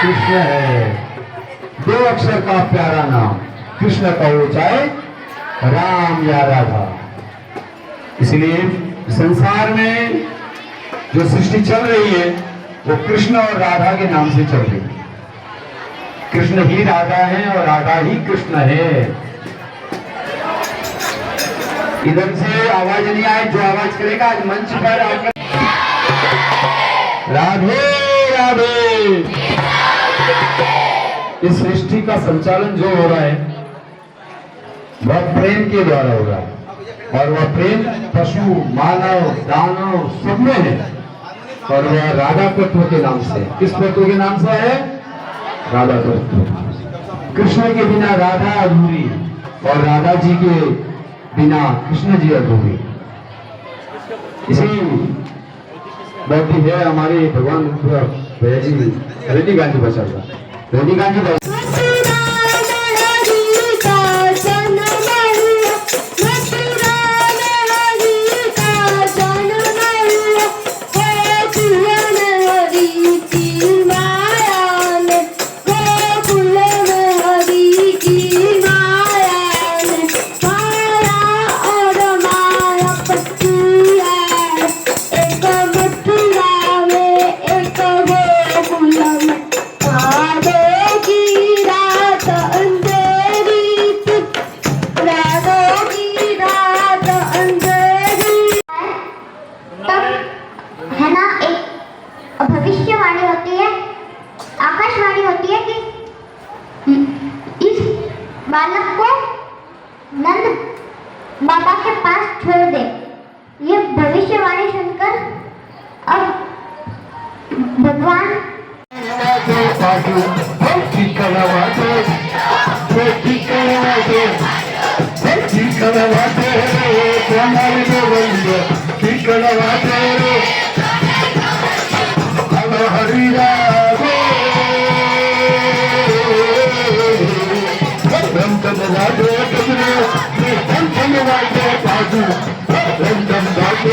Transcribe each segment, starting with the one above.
कृष्ण है, दो अक्षर का प्यारा नाम, कृष्ण कहो चाहे राम या राधा। इसलिए संसार में जो सृष्टि चल रही है वो कृष्ण और राधा के नाम से चल रही है। कृष्ण ही राधा है और राधा ही कृष्ण है। इधर से आवाज नहीं आए, जो आवाज करेगा आज मंच पर आकर राधे राधे। इस सृष्टि का संचालन जो हो रहा है वह प्रेम के द्वारा हो रहा है और वह प्रेम पशु, मानव, दानव सब में है और वह राधा तत्व के नाम से। किस तत्व के नाम से है? राधा तत्व। कृष्ण के बिना राधा अधूरी और राधा जी के बिना कृष्ण जी अधूरी। इसी बैठी है हमारे भगवान भैया जी रजनीकांत जी बचा हुआ। रजनीकांत जी भविष्यवाणी होती है, आकाशवाणी होती है कि इस बालक को नंद बाबा के पास छोड़ दे। ये भविष्यवाणी सुनकर अब भगवान Welcome,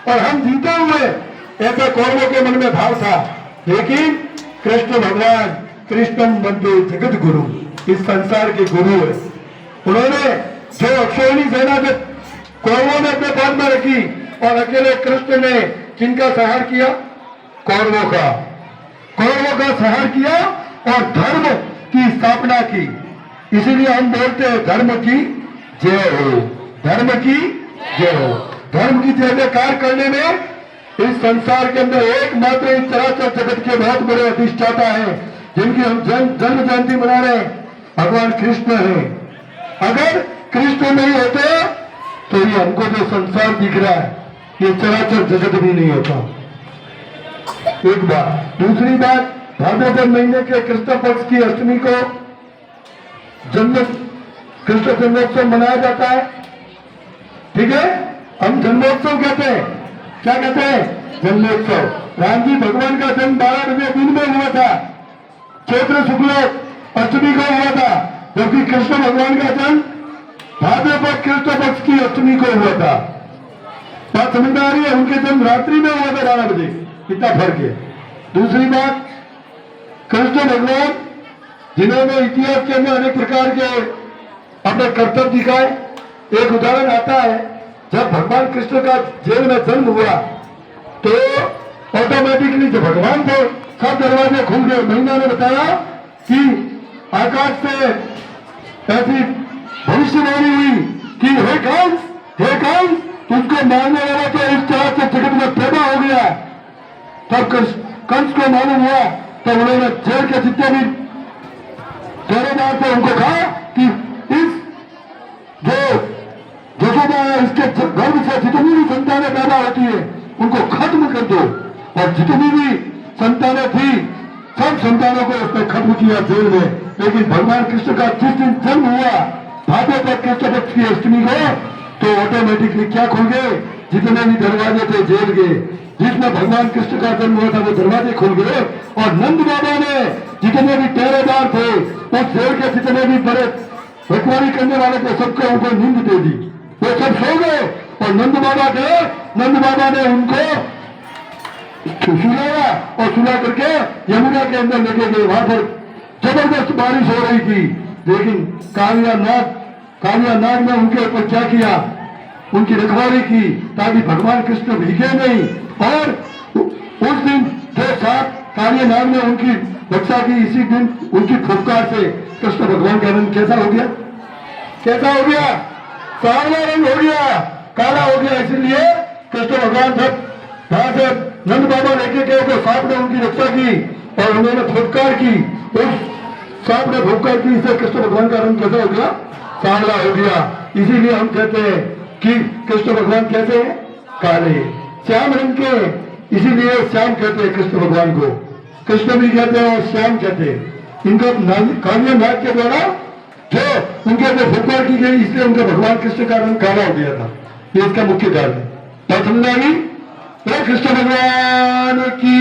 और हम जीते हुए, ऐसा कौरवों के मन में भाव था। लेकिन कृष्ण भगवान कृष्णम बंदे जगत गुरु, इस संसार के गुरु है। उन्होंने जो अक्षौहिणी सेना के कौरवों ने अपने पास में रखी और अकेले कृष्ण ने किनका संहार किया? कौरवों का संहार किया और धर्म की स्थापना की। इसीलिए हम बोलते हैं धर्म की जय हो, धर्म की जय हो। धर्म की जय जयकार करने में इस संसार के अंदर एकमात्र इस चराचर जगत के बहुत बड़े अधिष्ठाता है, जिनकी हम जन्म जयंती मना रहे हैं, भगवान कृष्ण है। अगर कृष्ण नहीं होते तो ये हमको जो संसार दिख रहा है, ये चराचर जगत भी नहीं होता। एक बात। दूसरी बात, भाद्रपद महीने के कृष्ण पक्ष की अष्टमी को कृष्ण जन्मोत्सव मनाया जाता है। ठीक है, हम जन्मोत्सव कहते हैं। क्या कहते हैं? जन्मोत्सव। राम जी भगवान का जन्म 12 बजे दिन में हुआ था, चैत्र शुक्ल अष्टमी को हुआ था, जबकि कृष्ण भगवान का जन्म भाद्रपद कृष्ण पक्ष की अष्टमी को हुआ था। बात समझ में आ रही है? उनके जन्म रात्रि में हुआ था 12 बजे, इतना फर्क है। दूसरी बात, कृष्ण भगवान जिन्होंने इतिहास के अंदर अनेक प्रकार के अपने कर्तव्य दिखाए। एक उदाहरण आता है, जब भगवान कृष्ण का जेल में जन्म हुआ तो ऑटोमेटिकली जो भगवान थे सब दरवाजे खुल गए। महिमा ने बताया कि आकाश से ऐसी भविष्यवाणी हुई कि हे कंस, तुझको मारने वाला तो इस तरह से जगत में पैदा हो गया। तब कंस को मालूम हुआ, तब उन्होंने जेल के जितने भी पहरेदार थे उनको कहा कि इस जो यशोदा है, इसके गर्भ से जितनी भी संतानें पैदा होती है उनको खत्म कर दो। और जितनी भी संतानें थी सब संतानों को उसने खत्म किया जेल में। लेकिन भगवान कृष्ण का जिस दिन जन्म हुआ भाद्रपद कृष्ण पक्ष की अष्टमी को, तो ऑटोमेटिकली क्या खुल गए? जितने भी दरवाजे थे जेल के, जिसमें भगवान कृष्ण का जन्म हुआ था वो दरवाजे खुल गए। और नंद बाबा ने जितने भी पहरेदार थे उस जेल के जितने भी बड़े रखवाली करने वाले थे सबके ऊपर नींद दे दी, वो सब सो गए। और नंद बाबा ने उनको सुलाया और सुला करके यमुना के अंदर लेके गए। वहां पर जबरदस्त बारिश हो रही थी, लेकिन कालिया नाग ने उनके ऊपर क्या किया? उनकी रखवाली की ताकि भगवान कृष्ण भीगे नहीं। और उस दिन जो 7 कालिया नाग ने उनकी रक्षा की, इसी दिन उनकी फुफकार से कृष्ण भगवान का रंग कैसा हो गया? सांवला रंग हो गया, काला हो गया। इसलिए कृष्ण भगवान जब वहां से नंद बाबा लेके गए तो सांप ने उनकी रक्षा की और उन्होंने फुफकार की। उस सांप ने फुफकार की, इससे कृष्ण भगवान का रंग कैसा हो गया? सांवला हो गया। इसीलिए हम कहते हैं कि कृष्ण भगवान कैसे हैं? काले, श्याम रंग के। इसीलिए श्याम कहते हैं कृष्ण भगवान को, कृष्ण भी कहते हैं और श्याम कहते हैं। इनको कालिया नाग के द्वारा जो उनके ऊपर फुफकार की गई, इसलिए उनका भगवान कृष्ण का रंग काला हो गया था। ये इसका मुख्य कारण है। बात समझ आई? तो कृष्ण भगवान की।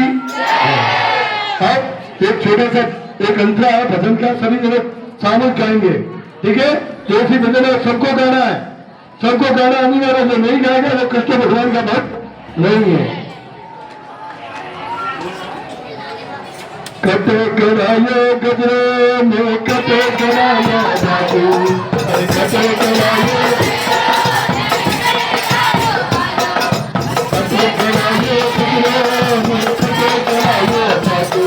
अब एक छोटा सा एक अंतरा है भजन का, सभी जगह सामूहिक गाएंगे। ठीक है, तो ऐसी भजन है, सबको गाना है, सबको गाना अनिवार्य। जो नहीं गाएगा वो कृष्ण भगवान का भक्त नहीं है। कटे करायो गजरे में कटे करायो बाबू, कटे करायो कटे करायो गजरे में कटे करायो बाबू,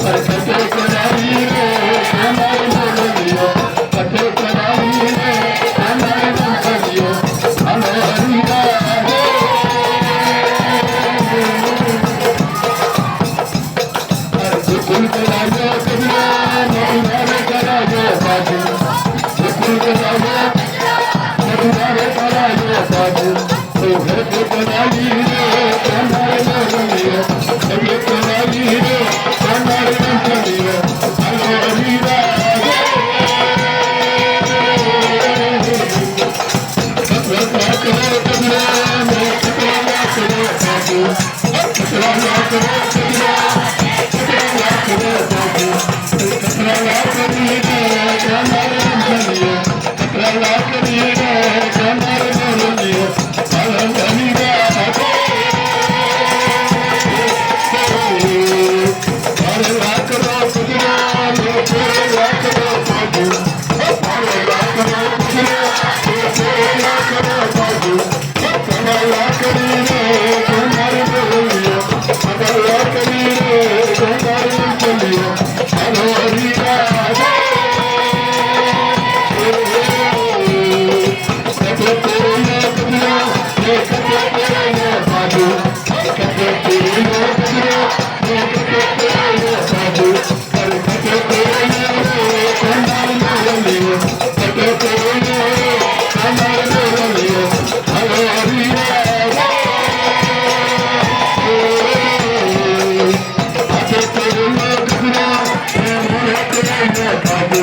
कटे कराई रे हमारे बोलियो, कटे कराई रे हमारे बोलियो, हमारी राहे कुल करायो कबिरा नबुनारे करायो बाबू, कुल करायो नबुनारे करायो बाबू, तो घर को कराई रे हमारे बोलियो, कभी कराई रे हमारे बोलियो, हमारी राहे कतरा करो कबिरा मैं कतरा करो बाबू, कतरा करो कबिरा कतरा बाबू